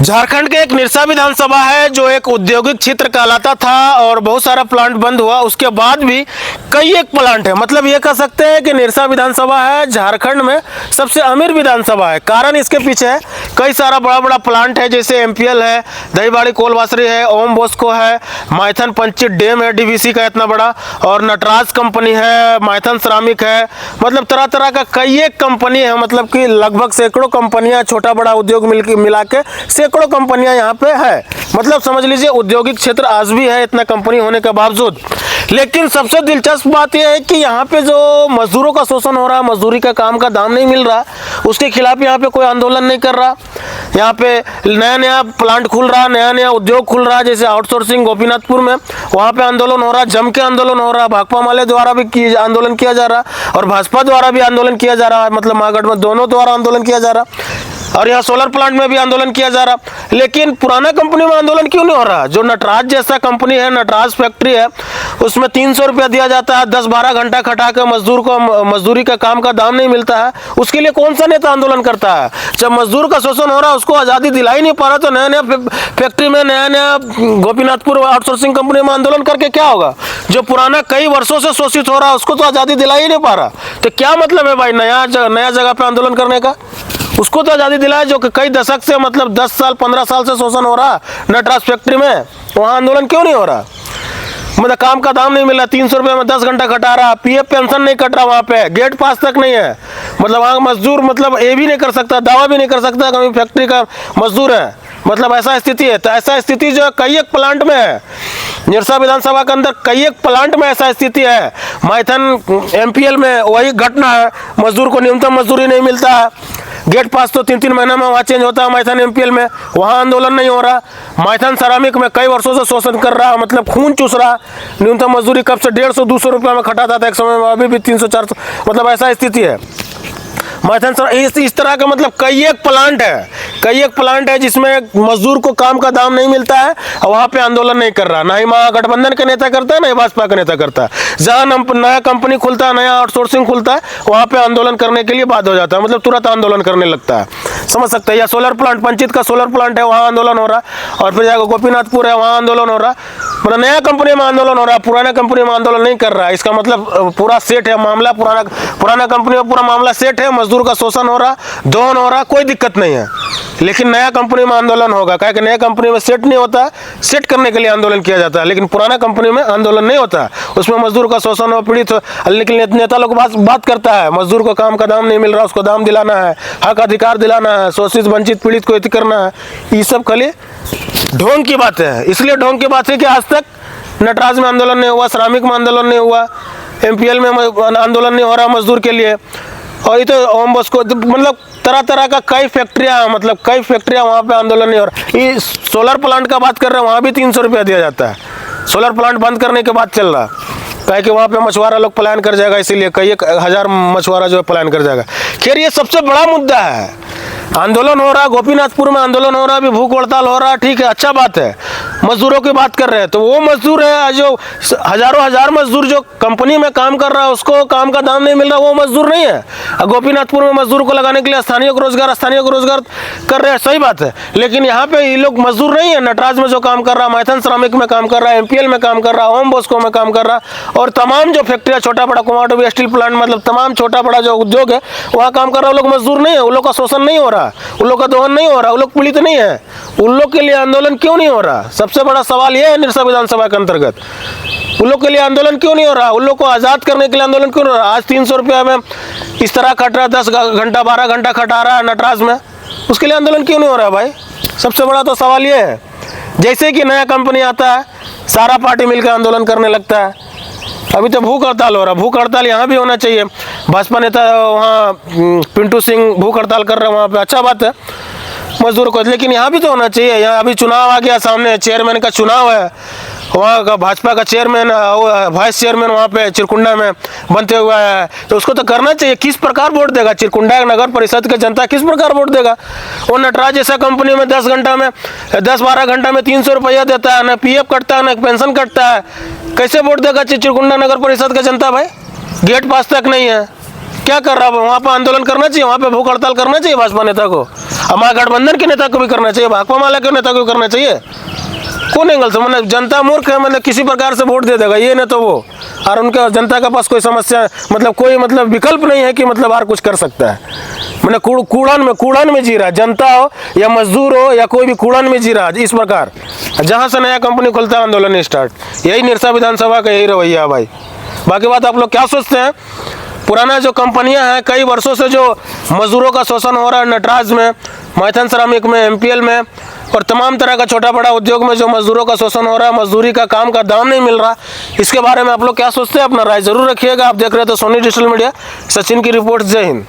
झारखंड के एक निरसा विधानसभा है जो एक औद्योगिक क्षेत्र कहलाता था और बहुत सारा प्लांट बंद हुआ। उसके बाद भी कई एक प्लांट है, मतलब ये कह सकते हैं कि निरसा विधानसभा है झारखंड में सबसे अमीर विधानसभा है। कारण इसके पीछे है कई सारा बड़ा बड़ा प्लांट है, जैसे एमपीएल है, दहीबाड़ी कोलवासरी है, ओम बॉस्को है, माइथन पंचित डैम है डीवीसी का इतना बड़ा, और नटराज कंपनी है, माइथन श्रमिक है, मतलब तरह तरह का कई एक कंपनी है। मतलब कि लगभग सैकड़ों कंपनियां, छोटा बड़ा उद्योग मिला के सैकड़ों कंपनियां यहाँ पे है। मतलब समझ लीजिए औद्योगिक क्षेत्र आज भी है इतना कंपनी होने के बावजूद। लेकिन सबसे दिलचस्प बात यह है कि यहाँ पे जो मजदूरों का शोषण हो रहा है, मजदूरी का काम का दाम नहीं मिल रहा, उसके खिलाफ यहाँ पे कोई आंदोलन नहीं कर रहा। यहाँ पे नया नया प्लांट खुल रहा, नया नया उद्योग खुल रहा, जैसे आउटसोर्सिंग गोपीनाथपुर में, वहाँ पे आंदोलन हो रहा, जम के आंदोलन हो रहा, भाकपा माले द्वारा भी आंदोलन किया जा रहा और भाजपा द्वारा भी आंदोलन किया जा रहा है, मतलब महागठबंधन दोनों द्वारा आंदोलन किया जा रहा। और यहाँ सोलर प्लांट में भी आंदोलन किया जा रहा। लेकिन पुराना कंपनी में आंदोलन क्यों नहीं हो रहा? जो नटराज जैसा कंपनी है, नटराज फैक्ट्री है, उसमें 300 रुपया दिया जाता है, 10-12 घंटा खटा के मजदूर को मजदूरी का काम का दाम नहीं मिलता है। उसके लिए कौन सा नेता आंदोलन करता है? जब मजदूर का शोषण हो रहा है, उसको आज़ादी दिला ही नहीं पा रहा, तो नया नया फैक्ट्री में, नया नया गोपीनाथपुर आउटसोर्सिंग कंपनी में आंदोलन करके क्या होगा? जो पुराना कई वर्षों से शोषित हो रहा है उसको तो आज़ादी दिला ही नहीं पा रहा। तो क्या मतलब है भाई नया जगह पे आंदोलन करने का? उसको तो आज़ादी दिलाए जो कि कई दशक से, मतलब 10 साल 15 साल से शोषण हो रहा नटराज फैक्ट्री में, वहाँ आंदोलन क्यों नहीं हो रहा? मतलब काम का दाम नहीं मिल रहा, 300 रुपये में 10 घंटा खटा रहा, पीएफ पेंशन नहीं कट रहा, वहाँ पे गेट पास तक नहीं है। मतलब वहाँ मजदूर मतलब ये भी नहीं कर सकता, दावा भी नहीं कर सकता कि फैक्ट्री का मजदूर है। मतलब ऐसा स्थिति है। तो ऐसा स्थिति जो है कई एक प्लांट में है, निरसा विधानसभा के अंदर कई एक प्लांट में ऐसा स्थिति है। माइथन एमपीएल में वही घटना है, मजदूर को न्यूनतम मजदूरी नहीं मिलता है, गेट पास तो 3-3 महीने में वहाँ चेंज होता है। माइथन एमपीएल में वहाँ आंदोलन नहीं हो रहा। माइथन श्रमिक में कई वर्षों से शोषण कर रहा, मतलब खून चूस रहा। न्यूनतम मजदूरी कब से 150-200 रुपये में खटाता था एक समय में, अभी भी 300-400, मतलब ऐसा स्थिति है। माइथन इस तरह का मतलब कई एक प्लांट है जिसमें मजदूर को काम का दाम नहीं मिलता है और वहाँ पे आंदोलन नहीं कर रहा। ना ही महागठबंधन का नेता करता है, ना ही भाजपा का नेता करता है। जहाँ नया कंपनी खुलता है, नया आउटसोर्सिंग खुलता है, वहाँ पे आंदोलन करने के लिए बाध्य हो जाता है, मतलब तुरंत आंदोलन करने लगता है। समझ सकते हैं। या सोलर प्लांट, पंचित का सोलर प्लांट है, वहाँ आंदोलन हो रहा, और फिर जाकर गोपीनाथपुर है, वहाँ आंदोलन हो रहा। मतलब नया कंपनी में आंदोलन हो रहा, पुराना कंपनी में आंदोलन नहीं कर रहा है। इसका मतलब पूरा सेट है मामला, पुराना कंपनी में पूरा मामला सेट है, मजदूर का शोषण हो रहा, दोहन हो रहा, कोई दिक्कत नहीं है। लेकिन नया कंपनी में आंदोलन होगा, क्या कि नया कंपनी में सेट नहीं होता, सेट करने के लिए आंदोलन किया जाता है। लेकिन पुराना कंपनी में आंदोलन नहीं होता, उसमें मजदूर का शोषण हो, पीड़ित हो। लेकिन नेता लोग बात करता है मजदूर को काम का दाम नहीं मिल रहा, उसको दाम दिलाना है, हक अधिकार दिलाना है, शोषित वंचित पीड़ित को हित करना है। ये सब खाली ढोंग की बात है। इसलिए ढोंग की बात है कि आज तक नटराज में आंदोलन नहीं हुआ, श्रमिक में आंदोलन नहीं हुआ, एमपीएल में आंदोलन नहीं हो रहा मजदूर के लिए। और ये तो ओम बॉस्को, मतलब तरह तरह का कई फैक्ट्रियाँ वहाँ पे आंदोलन नहीं हो रहा। ये सोलर प्लांट का बात कर रहे हैं, वहाँ भी 300 रुपया दिया जाता है। सोलर प्लांट बंद करने के बाद चल रहा, क्या कि वहाँ पे मछुआरा लोग पलायन कर जाएगा, इसीलिए कई हजार मछुआरा जो है पलायन कर जाएगा। खैर ये सबसे बड़ा मुद्दा है। आंदोलन हो रहा, गोपीनाथपुर में आंदोलन हो रहा, अभी भूख हड़ताल हो रहा, ठीक है, अच्छा बात है। मजदूरों की बात कर रहे हैं तो वो मजदूर है जो हजार मजदूर जो कंपनी में काम कर रहा है, उसको काम का दाम नहीं मिल रहा, वो मजदूर नहीं है। गोपीनाथपुर में मजदूर को लगाने के लिए स्थानीय को रोजगार कर रहे हैं, सही बात है। लेकिन यहाँ पे ये लोग मजदूर नहीं है। नटराज में जो काम कर रहा, माइथन श्रमिक में काम कर रहा, एमपीएल में काम कर रहा, ओम बॉस्को में काम कर रहा, और तमाम जो फैक्ट्रियाँ, छोटा बड़ा कुमारडोबी स्टील प्लांट, मतलब तमाम छोटा बड़ा जो उद्योग है वहाँ काम कर रहा, वो लोग मजदूर नहीं है। उन लोग का शोषण नहीं हो रहा, उन लोग का दोहन नहीं हो रहा, उन लोग पीड़ित नहीं है। उन लोग के लिए आंदोलन क्यों नहीं हो रहा? सबसे बड़ा सवाल यह है निरसा विधानसभा के अंतर्गत, उन लोग के लिए आंदोलन क्यों नहीं हो रहा? उन लोग को आज़ाद करने के लिए आंदोलन क्यों नहीं हो रहा? आज 300 रुपया में इस तरह खट रहा, 10 घंटा 12 घंटा खटा रहा है नटराज में, उसके लिए आंदोलन क्यों नहीं हो रहा भाई? सबसे बड़ा तो सवाल ये है। जैसे कि नया कंपनी आता है, सारा पार्टी मिलकर आंदोलन करने लगता है। अभी तो भूख हड़ताल हो रहा, भूख हड़ताल यहाँ भी होना चाहिए। भाजपा नेता वहाँ पिंटू सिंह भूख हड़ताल कर रहे हैं वहाँ पे, अच्छा बात है मजदूर को, लेकिन यहाँ भी तो होना चाहिए। यहाँ अभी चुनाव आ गया सामने, चेयरमैन का चुनाव है, वहाँ का भाजपा का चेयरमैन, वाइस चेयरमैन वहाँ पे चिरकुंडा में बनते हुआ है, तो उसको तो करना चाहिए। किस प्रकार वोट देगा चिरकुंडा नगर परिषद की जनता, किस प्रकार वोट देगा? वो नटराज जैसा कंपनी में 10-12 घंटा में 300 रुपया देता है, ना पीएफ कटता है, ना पेंशन कटता है, कैसे वोट देगा चिरकुंडा नगर परिषद का जनता भाई? गेट पास तक नहीं है। क्या कर रहा है वहाँ पर? आंदोलन करना चाहिए, वहाँ पे भूख हड़ताल करना चाहिए भाजपा नेता को, महागठबंधन के नेता को भी करना चाहिए, भाकपा माला के नेता को भी करना चाहिए। कौन एंगल से? मतलब जनता मूर्ख है, मतलब किसी प्रकार से वोट दे देगा ये ना तो वो, और उनका जनता के पास कोई समस्या मतलब कोई मतलब विकल्प नहीं है कि मतलब और कुछ कर सकता है। मैंने कूड़न में जी रहा, जनता हो या मजदूर हो या कोई भी कूड़न में जी रहा इस प्रकार। जहाँ से नया कंपनी खुलता है आंदोलन स्टार्ट। यही निरसा विधानसभा का यही रवैया है भाई। बाकी बात आप लोग क्या सोचते हैं? पुराना जो कंपनियां हैं कई वर्षों से जो मजदूरों का शोषण हो रहा है, नटराज में, मैथन श्रमिक में, एमपीएल में और तमाम तरह का छोटा बड़ा उद्योग में जो मजदूरों का शोषण हो रहा है, मजदूरी का काम का दाम नहीं मिल रहा, इसके बारे में आप लोग क्या सोचते हैं? अपना राय जरूर रखिएगा। आप देख रहे हैं तो सोनी डिजिटल मीडिया। सचिन की रिपोर्ट। जय हिंद।